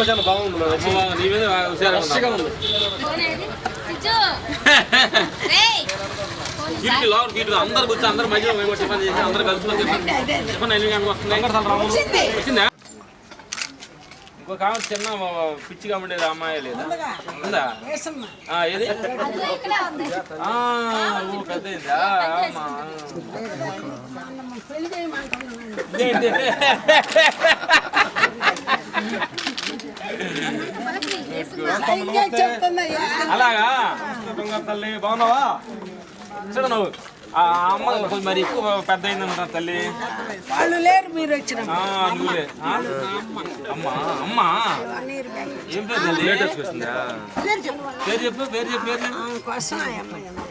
చాలా బాగుంది. నీ మీద హుషారుగా ఉంది. అందరు కూర్చో అందరు మధ్యలో మేము టిఫిన్ చేసి అందరు కలుసుకొని టిఫిన్ ఎన్ని గంటలకు వస్తుంది? వచ్చిందా? ఇంకో కావాలి చిన్న పిచ్చిగా ఉండేది అమ్మాయి లేదా ఉందా? ఏది పెద్దయిందా? అలాగా తల్లి బాగున్నావా? చూడ నువ్వు ఆ అమ్మ కొంచెం మరి ఎక్కువ పెద్ద అయిందన్న తల్లి. వాళ్ళు లేరు, మీరు వచ్చిన నువ్వులే అమ్మా. అమ్మా ఏం పేరు తల్లి? వస్తుందా? పేరు చెప్పు. పేరు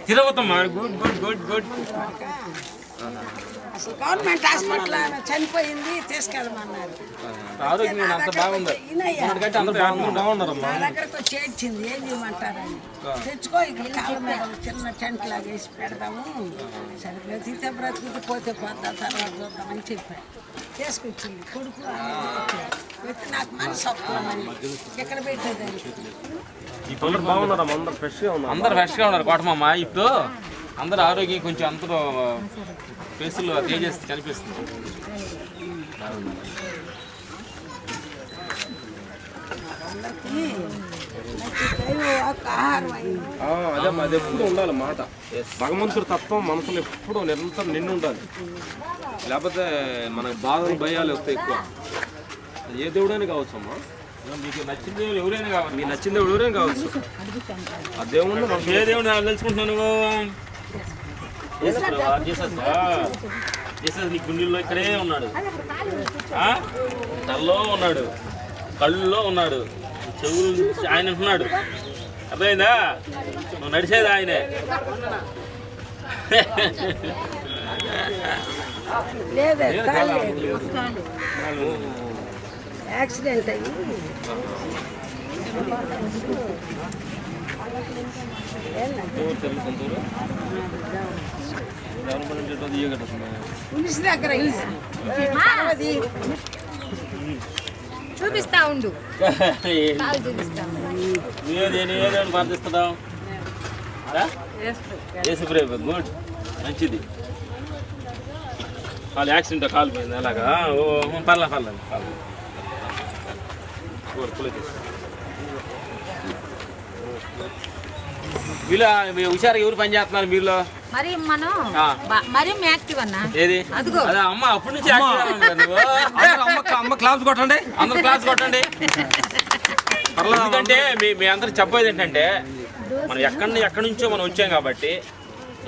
తిరగతమ్మా. Good good good good. అసలు గవర్నమెంట్ హాస్పిటల్ చనిపోయింది, తీసుకెళ్ళమన్నారు. ఆరోగ్యం అంత బాగుంది. నా దగ్గరకు వచ్చి ఏడ్చింది, ఏం చేయమంటారని. తెచ్చుకో ఇక్కడ కాళ్ళ మీద చిన్న టెంట్ లాగా వేసి పెడదాము, సరే బ్రతికితే బ్రతికితే పోతే పోతా తర్వాత చూద్దామని చెప్పాను. తీసుకొచ్చింది కొడుకు. నాకు మనసు ఒప్పుకోమని ఎక్కడ పెట్టేదాన్ని. అందరు ఫ్రెష్గా ఉన్నారు కోటమమ్మ. ఇప్పుడు అందరు ఆరోగ్యం కొంచెం అందరూ ఫేసులో తేజస్ కనిపిస్తుంది. అదే అది ఎప్పుడు ఉండాలి మాట. భగవంతుడి తత్వం మనసులో ఎప్పుడు నిరంతరం నిండి ఉండాలి. లేకపోతే మనకు బాధలు భయాలు వస్తాయి ఎక్కువ. ఏ దేవుడైనా కావచ్చు అమ్మా, మీకు నచ్చిన దేవుడు ఎవరైనా కావాలి. మీకు నచ్చిన దేవుడు ఎవరైనా కావచ్చు. ఆ దేవుడు మనకు ఏ దేవుడు తెలుసుకుంటున్నావు నువ్వు? జీసస్ నీ గుండెల్లో ఇక్కడే ఉన్నాడు, తలలో ఉన్నాడు, కళ్ళులో ఉన్నాడు, చెవులు ఆయన ఉన్నాడు. అర్థమైందా? నువ్వు నడిచేది ఆయనే. యాక్సిడెంట్ అయ్యి పులిస్ దగ్గర చూపిస్తా ఉండు. నువ్వేదేని ప్రార్థిస్తున్నావు? గుడ్, మంచిది. కాలు యాక్సిడెంట్ కాలు పోయింది అలాగా. పర్లేదు వీళ్ళు హుషారుగా ఎవరు పని చేస్తున్నారు మీలో? మరి మనం మరి యాక్టివ్ అన్నా. ఏది అదే అమ్మ అప్పటి నుంచి అమ్మ క్లాస్ కొట్టండి, అందరు క్లాస్ కొట్టండి. ఎందుకంటే మీ అందరికి చెప్పేది ఏంటంటే, మనం ఎక్కడి నుంచో మనం వచ్చాం కాబట్టి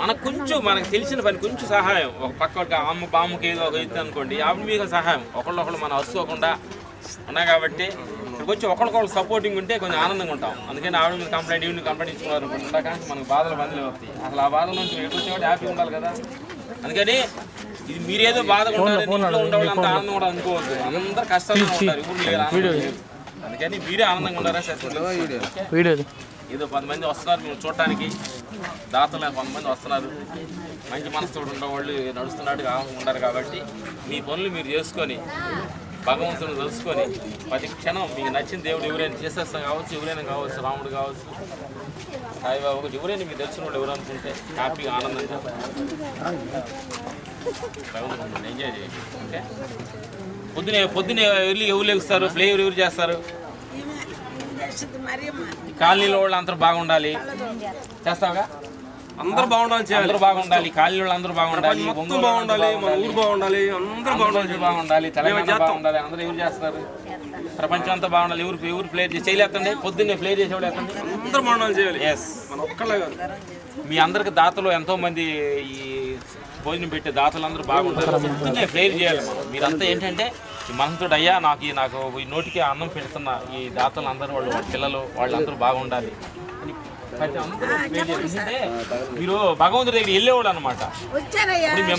మనకు కొంచెం మనకు తెలిసిన పని కొంచెం సహాయం. ఒక పక్క అమ్మకి ఏదో ఒక ఇది అనుకోండి, ఆవిడ మీకు సహాయం ఒకళ్ళు మనం అరుసుకోకుండా ఉన్నాం కాబట్టి ఇక్కడికి వచ్చి ఒకరికొకరు సపోర్టింగ్ ఉంటే కొంచెం ఆనందంగా ఉంటాం. అందుకని ఆవిడ మీద కంప్లైంట్ ఈవిని కంప్లైంట్ ఇచ్చుకున్నారు అనుకుంటా, కానీ మనకు బాధలు బంధులు వస్తాయి. అసలు ఆ బాధల నుంచి ఎటు వచ్చేవాడు హ్యాపీగా ఉండాలి కదా. అందుకని ఇది మీరేదో బాధగా ఉండాలి, ఇంట్లో ఉండేవాళ్ళు అంత ఆనందం కూడా అనుకోవద్దు. అందరు కష్టాలు ఉంటారు, ఇప్పుడు లేరు. అందుకని మీరే ఆనందంగా ఉండారా సార్? ఏదో 10 మంది వస్తున్నారు మీరు చూడటానికి, దాతలు 100 మంది వస్తున్నారు. మంచి మనసుతో ఉండేవాళ్ళు నడుస్తున్నట్టుగా ఉండరు కాబట్టి మీ పనులు మీరు చేసుకొని భగవంతుని తెలుసుకొని ప్రతి క్షణం మీకు నచ్చిన దేవుడు ఎవరైనా చేసేస్తాం కావచ్చు, ఎవరైనా కావచ్చు, రాముడు కావచ్చు, సాయిబాబు ఎవరైనా మీకు తెలిసిన వాళ్ళు ఎవరు అనుకుంటే హ్యాపీగా ఆనందంగా ఎంజాయ్ చేయండి. ఓకే, పొద్దునే వెళ్ళి ఎవరు లెగుస్తారు, ప్లే ఎవరు చేస్తారు? కాలనీలో వాళ్ళు అందరూ బాగుండాలి చేస్తావుగా. అందరూ బాగుండాలి, అందరూ బాగుండాలి, కాలనీ వాళ్ళు అందరూ బాగుండాలి, మొత్తం బాగుండాలి, మన ఊరు బాగుండాలి, అందరూ బాగుండాలి, తెలంగాణ బాగుండాలి. అందరూ ఎవరు చేస్తారు? ప్రపంచం అంతా బాగుండాలి. ఎవరు ప్లేర్ చేయలేదండి, పొద్దున్నే ప్లేర్ చేసేవాడు ఎత్తండి, అందరూ బాగుండాలి చేయాలి. ఎస్, మన ఒక్కళ్ళే కాదు. మీ అందరికి దాతలు ఎంతోమంది ఈ భోజనం పెట్టే దాతలు అందరూ బాగుంటారు. పొద్దున్నే ప్లేర్ చేయాలి. మీరంతా ఏంటంటే ఈ మనసుతో అయ్యా నాకు ఈ నోటికి అన్నం పెడుతున్న ఈ దాతలు అందరూ వాళ్ళ పిల్లలు వాళ్ళందరూ బాగుండాలి. మీరు భగవంతుడి దగ్గర వెళ్ళేవాడు అనమాట.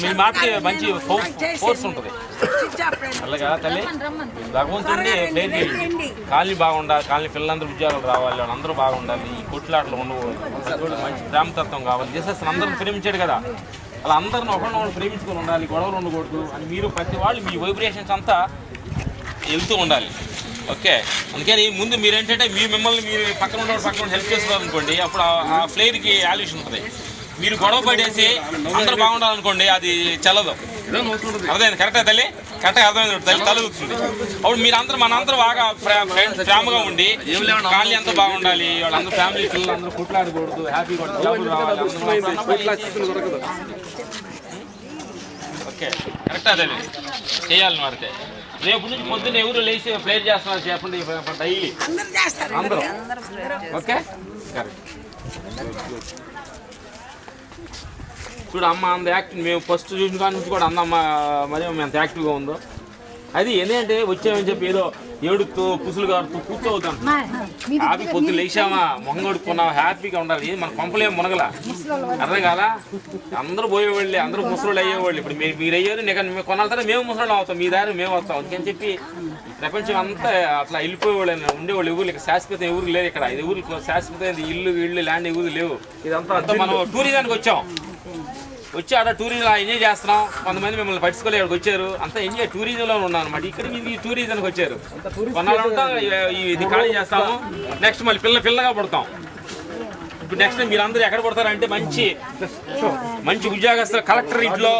మీ మాటకి మంచి ఫోర్స్ ఉంటుంది. అలాగా తల్లి భగవంతుడిని ప్రేర్ చేయండి. కాలనీ బాగుండాలి, కాలనీ పిల్లలందరూ ఉద్యోగాలు రావాలి, వాళ్ళందరూ బాగుండాలి, ఈ కొట్లాటలు ఉండకూడదు, మంచి ప్రేమతత్వం కావాలి. చేసేస్తే అందరూ ప్రేమించాడు కదా, అలా అందరిని ఒకరినొకరు ప్రేమించుకొని ఉండాలి, గొడవలు ఉండకూడదు అని మీరు ప్రతి వాళ్ళు మీ వైబ్రేషన్స్ అంతా వెళ్తూ ఉండాలి. ఓకే, అందుకని ముందు మీరేంటంటే మిమ్మల్ని మీరు పక్కన హెల్ప్ చేస్తున్నారు అనుకోండి, అప్పుడు ఆ ఫ్లేర్కి వాల్యూషన్ ఉంటుంది. మీరు గొడవ పడేసి అందరూ బాగుండాలనుకోండి, అది చల్లదు. అర్థమైంది కరెక్టా తల్లి? కరెక్ట్గా అర్థమైంది తల్లి, తలుగుతుంది. అప్పుడు మీరందరూ మనందరూ బాగా ప్రేమగా ఉండి కాలనీ అంతా బాగుండాలి, వాళ్ళందరూ ఫ్యామిలీ పిల్లలు అందరూ కుట్లాడకూడదు, హ్యాపీగా ఓకే కరెక్టా తల్లి? చేయాలి మారితే. రేపు నుంచి పొద్దున్న ఎవరు లేచి ప్లేట్ చేస్తున్నారు చెప్పండి డైలీ అందరూ. Okay correct. చూడు అమ్మ అంత యాక్టివ్, మేము ఫస్ట్ చూసిన కాడి నుంచి కూడా అందమ్మ మరి ఎంత యాక్టివ్గా ఉందో. అది ఏంటంటే వచ్చామని చెప్పి ఏదో ఏడుతూ పుసులు గారుతూ కూర్చోవద్దాం. హ్యాపీ పొద్దున్న లేచామా, మొహం కడుక్కున్నావా, హ్యాపీగా ఉండాలి. మన పంపలేం మునగల, అర్థం కాదా? అందరూ పోయేవాళ్ళే, అందరూ ముసలోళ్ళు అయ్యేవాళ్ళు. ఇప్పుడు మీరు అయ్యారు, నేను కొనాల తర్వాత మేము ముసలోళ్ళు అవుతాం, మీ దారి మేము వస్తాం. అందుకని చెప్పి ప్రపంచం అంతా అట్లా వెళ్ళిపోయేవాళ్ళు ఉండేవాళ్ళు. ఎవరు ఇక్కడ శాశ్వతం ఎవరు లేదు. ఇక్కడ ఇది ఊరు శాశ్వతమైనది ఇల్లు ల్యాండ్ ఎవరు లేవు. ఇదంతా మనం టూరిజానికి వచ్చి ఆడ టూరిజం ఎంజాయ్ చేస్తున్నాం. కొంతమంది మిమ్మల్ని పట్టించుకోలే ఇక్కడికి వచ్చారు, అంతా ఎంజాయ్ టూరిజంలో ఉన్నాం అనమాట. ఇక్కడ మీరు టూరిజంకి వచ్చారు, కొన్నాళ్ళు ఉంటాం, ఇది ఖాళీ చేస్తాము, నెక్స్ట్ మళ్ళీ పిల్లగా పడతాం. ఇప్పుడు నెక్స్ట్ మీరు అందరూ ఎక్కడ పడతారంటే మంచి ఉద్యోగస్తులు కలెక్టర్ ఇంట్లో,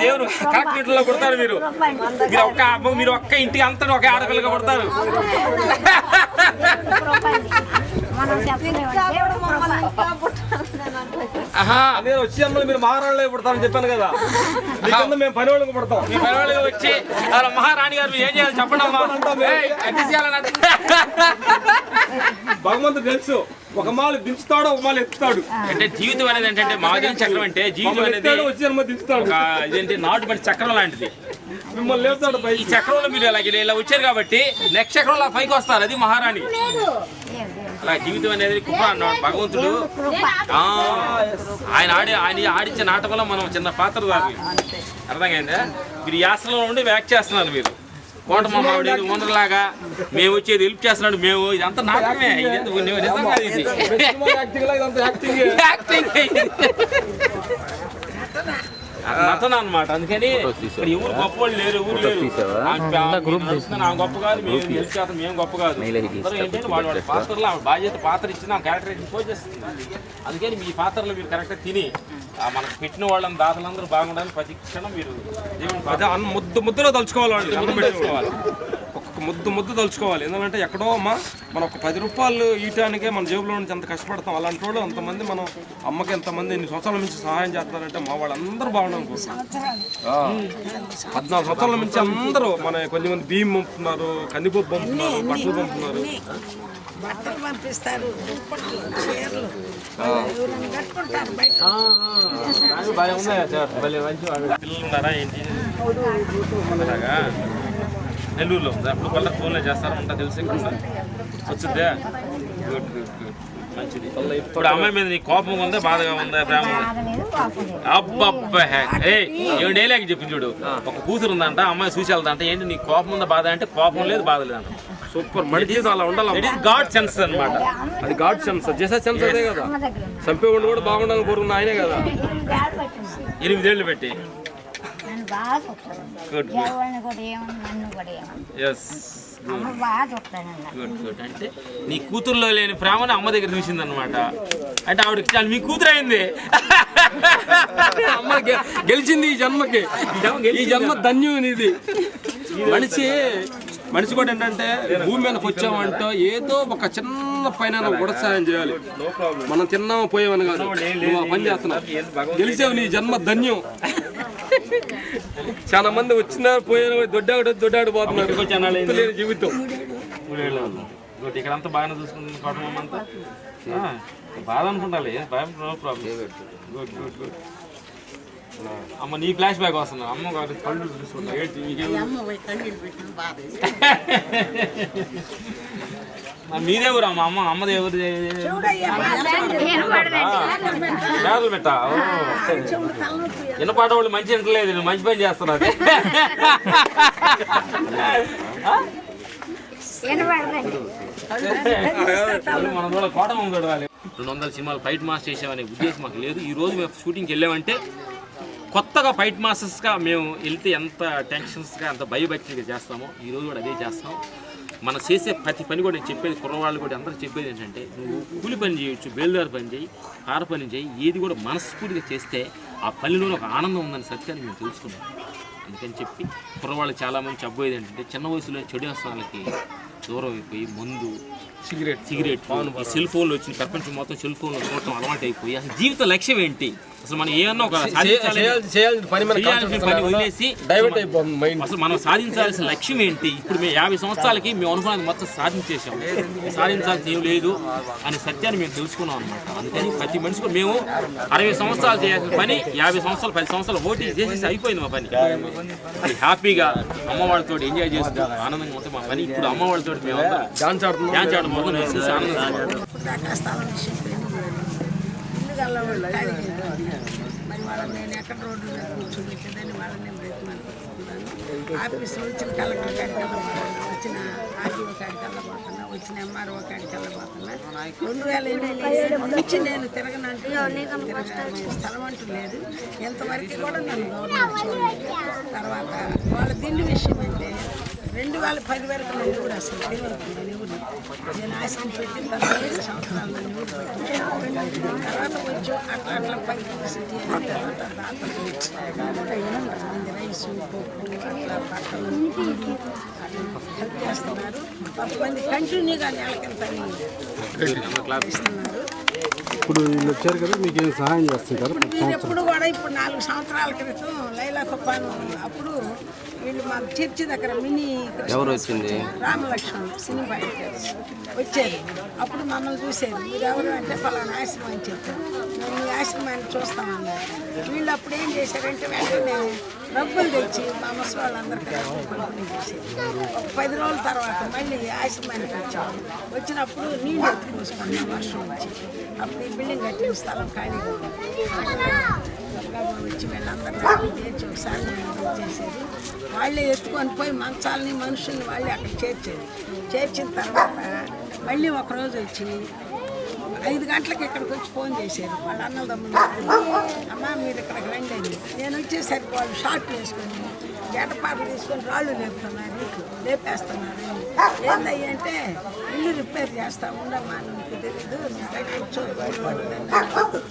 దేవుడు కలెక్టర్ ఇంట్లో పడతారు. మీరు ఒక్క ఇంటికి అంతా ఒక ఆడపిల్లగా పడతారు. నేను వచ్చి అమ్మలు మీరు మహారాణిలో పడతారని చెప్పాను కదా, మేము పని వాళ్ళకి పడతాం. మీ పని వాళ్ళకి వచ్చి మహారాణి గారు మీరు ఏం చేయాలి చెప్పండి అమ్మా. భగవంతుడు తెలుసు, ఒక మాలు దించుతాడు, ఒక మాలు ఎత్తుతాడు. అంటే జీవితం అనేది ఏంటంటే మాదిరి చక్రం అంటే జీవితం అనేది ఇదేంటి నాటుబడి చక్రం లాంటిది. మిమ్మల్ని లేపుతాడు. ఈ చక్రంలో మీరు ఇలా వచ్చారు కాబట్టి నెక్స్ట్ చక్రంలో పైకి వస్తారు, అది మహారాణి. అలా జీవితం అనేది కుప్ప అన్నాడు భగవంతుడు. ఆయన ఆడించే నాటకంలో మనం చిన్న పాత్రదారులు. అర్థమైందా? మీరు యాసలో ఉండి వ్యాక్ చేస్తున్నారు. మీరు కోటమావిడ ఓనర్లాగా మేము వచ్చేది హెల్ప్ చేస్తున్నాడు. మేము ఇదంతా నాటకమే, నటన అనమాట. అందుకని ఇక్కడ ఎవరు గొప్ప వాళ్ళు లేరు, ఎవరు లేరు. గొప్ప కాదు, మేము హెల్ప్ చేస్తాం, మేము గొప్ప కాదు. ఏంటంటే వాళ్ళ పాత్రలో బాధ్యత పాత్ర ఇచ్చిన క్యారెక్టర్ పోజేస్తుంది. అందుకని మీ పాత్రలో మీరు కరెక్ట్గా తిని మనకు పెట్టిన వాళ్ళని దాతలందరూ బాగుండాలని ప్రతి క్షణం మీరు ముద్దలో తలుచుకోవాలి. ఒక్కొక్క ముద్దు తలుచుకోవాలి. ఎందుకంటే ఎక్కడో మనం ఒక 10 రూపాయలు ఈయటానికే మన జేబులో నుంచి ఎంత కష్టపడతాం. అలాంటి వాళ్ళు అంతమంది మనం అమ్మకి ఎంతమంది ఎన్ని సంవత్సరాల నుంచి సహాయం చేస్తారంటే మా వాళ్ళందరూ బాగుండాలి. 14 సంవత్సరాల నుంచి అందరూ మన కొంతమంది బియ్యం పంపుతున్నారు, కందిపప్పు పంపుతున్నారు, బట్టలు పంపుతున్నారు, బట్టలు పంపిస్తారు, చీరలు కట్టుకుంటారు. పిల్లలు ఉన్నారా ఏంటి? అలాగా నెల్లూరులో ఉంది. అప్పుడు కల్లా ఫోన్లో చేస్తారా ఉంటా తెలిసి వచ్చిద్దా? మంచిది. ఇప్పుడు అమ్మాయి మీద నీ కోపం ఉందా, బాధగా ఉందా, ప్రేమ? అబ్బబ్బా ఏడేలాగా చెప్పింది చూడు. ఒక కూతురు ఉందంట, అమ్మాయి చూసి వెళ్తాంట. ఏంటి నీ కోపం ఉందా, బాధ అంటే కోపం లేదు, బాధ లేదంట. సూపర్. మనిషి అలా ఉండాలి. గాడ్ సెన్స్ అనమాట. అది గాడ్ సెన్స్. చేసే సెన్స్ అదే కదా. చంపేవాడు కూడా బాగుండాలని కోరుకున్న ఆయనే కదా. 8 ఏళ్ళు పెట్టి అంటే నీ కూతురులో లేని ప్రేమను అమ్మ దగ్గర చూసింది అనమాట. అంటే ఆవిడకి మీ కూతురు అయింది, అమ్మ గెలిచింది ఈ జన్మకి. ఈ జన్మ ధన్యం ఇది. మనిషి కూడా ఏంటంటే భూమి మీదకి వచ్చామంటే ఏదో ఒక చిన్న పైన కూడా సాయం చేయాలి. మనం తిన్నామో పోయామని కాదు, నువ్వు ఆ పని చేస్తున్నావు, గెలిచావు, నీ జన్మ ధన్యం. చాలా మంది వచ్చినా పోయిన దొడ్డాడు పోతున్నారు. జీవితం ఇక్కడంతా బాగానే చూసుకుంటుంది కుటుంబం అంతా. బాధ అనుకుంటాలి, no problem. Good good good. అమ్మ నీ ఫ్లాష్ బ్యాక్ వస్తున్నా. అమ్మ కళ్ళు చూసుకుంటా. మీదే ఊరు అమ్మ? అమ్మది ఎవరు? బ్యాగులు పెట్టా. వినపాట వాళ్ళు మంచి వింటలేదు, నువ్వు మంచి పని చేస్తున్నావు. మనం కూడా కోటం చూడాలి. 200 సినిమాలు ఫైట్ మాస్టర్ చేసామనే ఉద్దేశం మాకు లేదు. ఈ రోజు మేము షూటింగ్కి వెళ్ళామంటే కొత్తగా ఫైట్ మాస్టర్స్గా మేము వెళ్తే ఎంత టెన్షన్స్గా ఎంత భయభక్తిగా చేస్తామో ఈరోజు కూడా అదే చేస్తాం. మనం చేసే ప్రతి పని కూడా నేను చెప్పేది కుర్రవాళ్ళు కూడా అందరూ చెప్పేది ఏంటంటే నువ్వు కూలి పని చేయొచ్చు, బేల్దారి పని చేయి, కార పని చేయి, ఏది కూడా మనస్ఫూర్తిగా చేస్తే ఆ పనిలోనే ఒక ఆనందం ఉందని సత్యాన్ని మేము తెలుసుకున్నాం. అందుకని చెప్పి కుర్రవాళ్ళు చాలామంది చెప్పబోయేది ఏంటంటే చిన్న వయసులో చెడు వ్యసనాలకి దూరం అయిపోయి మందు, సిగరెట్, ఈ సెల్ ఫోన్లు వచ్చిన ప్రపంచం మొత్తం సెల్ ఫోన్లు చూడటం అలవాటు అయిపోయి అసలు జీవిత లక్ష్యం ఏంటి, అసలు మనం ఏమన్నా ఒక పని వదిలేసి అసలు మనం సాధించాల్సిన లక్ష్యం ఏంటి, ఇప్పుడు మేము 50 సంవత్సరాలకి మేము అనుకున్నది మొత్తం సాధించేసాం, సాధించాల్సి ఏం లేదు అనే సత్యాన్ని మేము తెలుసుకున్నాం అనమాట. అందుకని ప్రతి మనిషికి మేము 60 సంవత్సరాలు చేయాల్సిన పని 50 సంవత్సరాలు 10 సంవత్సరాలు ఓటీ చేసేసి అయిపోయింది మా పని. హ్యాపీగా అమ్మవాళ్ళతో ఎంజాయ్ చేస్తూ ఆనందంగా ఉంటాం మా పని. ఇప్పుడు అమ్మవాళ్ళతో మేము డాన్స్ ఆడడం మొదలు వేసేసి ఆనందం. మరి వాళ్ళని నేను ఎక్కడ రోడ్డు మీద కూర్చోబెట్టేదని వాళ్ళని బ్రతిమాలుకుంటున్నాను. ఆఫీసులో వచ్చిన కలెక్టర్ కాడికి వెళ్ళబోతున్నా, వచ్చిన ఆర్టీఓ కాడికి వెళ్ళబోతున్నా, వచ్చిన ఎంఆర్ఓ కాడికి వెళ్ళబోతున్నా. 2008 నుంచి నేను తిరగనంటూ స్థలం అంటూ లేదు. ఎంతవరకు కూడా నన్ను గవర్నమెంట్ చూడలేదు. తర్వాత వాళ్ళ తిండి విషయం అంటే 2010 వరకు నన్ను కూడా అసలు తెలియదు. నేను ఆశలు పెట్టిన తర్వాత 5 సంవత్సరాలు నన్ను ఊరు పెట్టిన తర్వాత కొంచెం అట్లా పైకి సిటీ అయిన తర్వాత దాతలు మంది రైసు, పప్పు, అట్లా బట్టలు హెల్ప్ చేస్తున్నారు. కొంతమంది కంటిన్యూగా నెలకింత ఇస్తున్నారు. ఇప్పుడు వీళ్ళు వచ్చారు కదా, మీకు ఏం సహాయం చేస్తుంటారు? మీరు ఎప్పుడు కూడా ఇప్పుడు 4 సంవత్సరాల క్రితం లైలా తుఫాను అప్పుడు వీళ్ళు మా చర్చి దగ్గర మినీ ఎవరు వచ్చింది? రామలక్ష్మణ్ సినిమా వచ్చారు. అప్పుడు మమ్మల్ని చూసేది, మీరు ఎవరు అంటే పలానా ఆశ్రమం అని చెప్పారు. మేము ఈ ఆశ్రమాన్ని చూస్తామన్నారు. వీళ్ళు అప్పుడు ఏం చేశారంటే వెంటనే డబ్బులు తెచ్చి మా ముసలి వాళ్ళందరికీ పంపిణీ చేసేది. ఒక 10 రోజుల తర్వాత మళ్ళీ ఆశ్రమానికి వచ్చాము. వచ్చినప్పుడు నీళ్ళు ఎత్తుకోసుకున్నాం వర్షం వచ్చి. అప్పుడు ఈ బిల్డింగ్ కట్టిన స్థలం ఖాళీగా ఉంది. వచ్చి వీళ్ళందరూ చేర్చి ఒకసారి చేసేది. వాళ్ళే ఎత్తుకొని పోయి మంచాలని మనుషుల్ని వాళ్ళే అక్కడ చేర్చిన తర్వాత మళ్ళీ ఒకరోజు వచ్చి 5 గంటలకు ఇక్కడికి వచ్చి ఫోన్ చేశారు వాళ్ళ అన్నదమ్ములు. అమ్మ మీరు ఇక్కడికి రండి అని. నేను వచ్చేసరికి వాళ్ళు షార్ట్లు వేసుకొని గడ్డపాటలు తీసుకొని రాళ్ళు లేపుతున్నారు, ఇట్లు లేపేస్తున్నారు. ఏందయ్య అంటే ఇల్లు రిపేర్ చేస్తా ఉండమ్మా, నీకు తెలీదు, బయట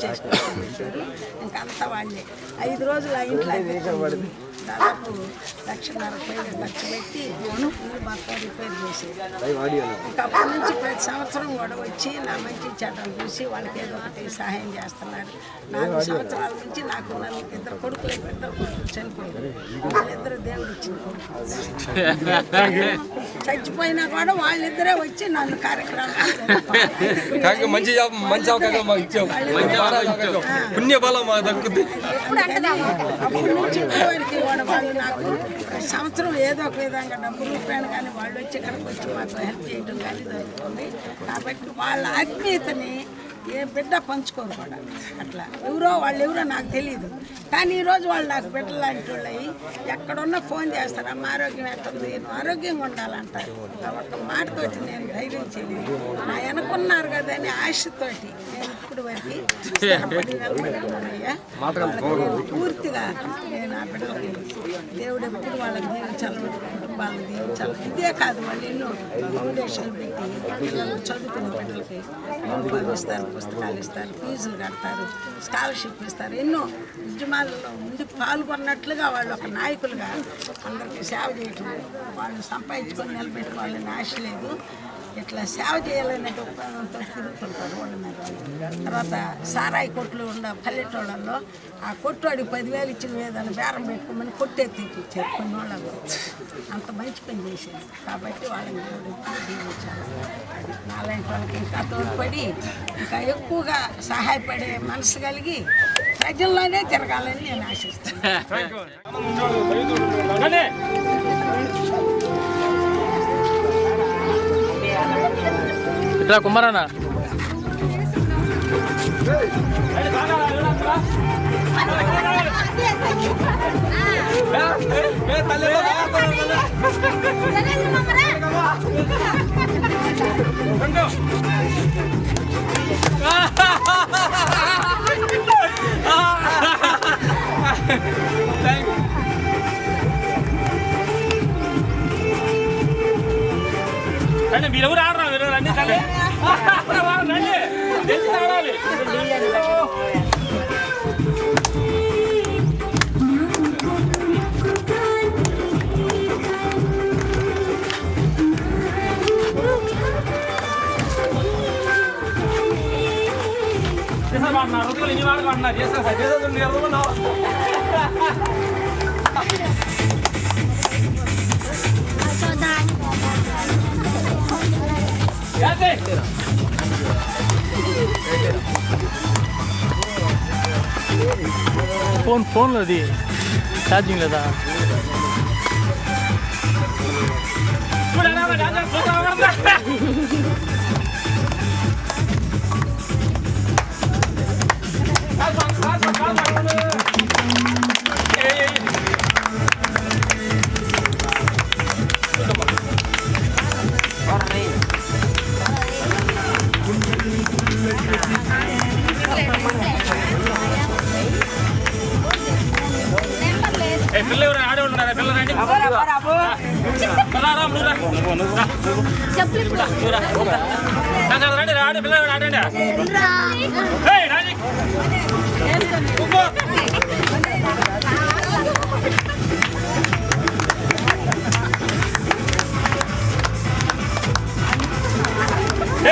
చేసుకుంటారు. ఇంకంతా వాళ్ళే 5 రోజులు ఆ ఇంట్లో దాదాపు 1,50,000 ఖర్చు పెట్టి ఇల్లు మొత్తం రిపేర్ చేసేది. ఇంకా అప్పటి నుంచి ప్రతి సంవత్సరం కూడా వచ్చి నా మంచి చెడ్డలు చూసి వాళ్ళకి ఏదో ఒకటి సహాయం చేస్తున్నారు. 4 సంవత్సరాల నుంచి నాకు 2 కొడుకులు చనిపోయారు. వాళ్ళిద్దరు దేవుడు ఇచ్చిన కొడుకు చచ్చిపోయినా కూడా వాళ్ళిద్దరే వచ్చి నన్ను కార్యక్రమాలు అప్పటి నుంచి ఇప్పటివరకు కూడా వాళ్ళు నాకు సంవత్సరం ఏదో ఒక విధంగా డబ్బు రూపాయలు కానీ వాళ్ళు వచ్చి ఇక్కడికి వచ్చి మాకు హెల్ప్ చేయడం కానీ జరుగుతుంది. కాబట్టి వాళ్ళ ఆత్మీయతని ఏ బిడ్డ పంచుకోరు కూడా. అట్లా వాళ్ళు ఎవరో నాకు తెలియదు. కానీ ఈరోజు వాళ్ళు నాకు బిడ్డలాంటి వాళ్ళు అయ్యి ఎక్కడున్నా ఫోన్ చేస్తారు, అమ్మ ఆరోగ్యం ఎట్టుంది, నువ్వు ఆరోగ్యంగా ఉండాలంటారు. ఒక్క మాటతోటి నేను ధైర్యం చేయలేదు. నా వెనకున్నారు కదా అని ఆశతోటి నేను ఇప్పుడు వరకు పూర్తిగా నేను ఆ బిడ్డలకి దేవుడు ఎప్పుడు వాళ్ళని దీవించాలి, కుటుంబాలను దీవించాలి. ఇదే కాదు, వాళ్ళు ఎన్నో ఫౌండేషన్లు పెట్టి పిల్లలు చదువుకున్న బిడ్డలకి యూనిఫామ్ ఇస్తారు, పుస్తకాలు ఇస్తారు, ఫీజులు కడతారు, స్కాలర్షిప్ ఇస్తారు. ఎన్నో ఉద్యమాలలో ముందు పాల్గొన్నట్లుగా వాళ్ళు ఒక నాయకులుగా అందరికీ సేవ చేయటం, వాళ్ళు సంపాదించుకొని నిలబెట్టుకోవాలని ఆశ లేదు. ఇట్లా సేవ చేయాలనే ఉపయోగంతో తిరుగుతుంటారు వాళ్ళ మీద. తర్వాత సారాయి కొట్లు ఉన్న పల్లెటూళ్ళల్లో ఆ కొట్టువాడి 10,000 ఇచ్చిన వేదాన్ని బేరం పెట్టుకోమని కొట్టే తెప్పించారు కొన్ని వాళ్ళకు. అంత మంచి పని చేశారు. కాబట్టి వాళ్ళని దేవుడు ఎప్పుడు దీవించాలి. నాలాంటి వాళ్ళకి ఇంకా తోడ్పడి ఇంకా ఎక్కువగా సహాయపడే మనసు కలిగి ప్రజల్లోనే తిరగాలని నేను ఆశిస్తున్నాను. ఇట్లా కుమారన్న రూపాయలు ఇన్ని వాడుకు అంటున్నారు చేస్తా సార్ చేసేది ఎదుగున్నావు ఫోన్లో అది ఛార్జింగ్ లేదా పిల్లలు ఆడేవాళ్ళు ఉన్నారా పిల్లలు రండి రండి ఆడే పిల్లలు ఆడండి రాజీ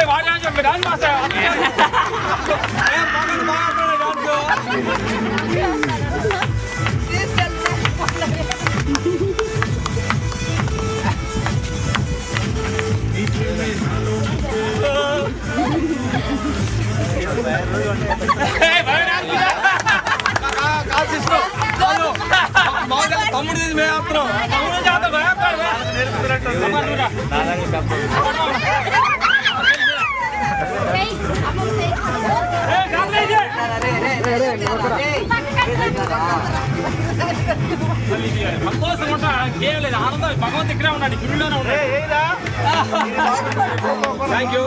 వాడు చెప్పి డాన్స్ మాస్టర్ తమ్ముడు మేపుతున్నాం సంతోషం ఉంటా ఏం లేదు ఆనందం భగవంతు ఇక్కడే ఉన్నాడు గుడిలోనే ఉన్నాడు థ్యాంక్ యూ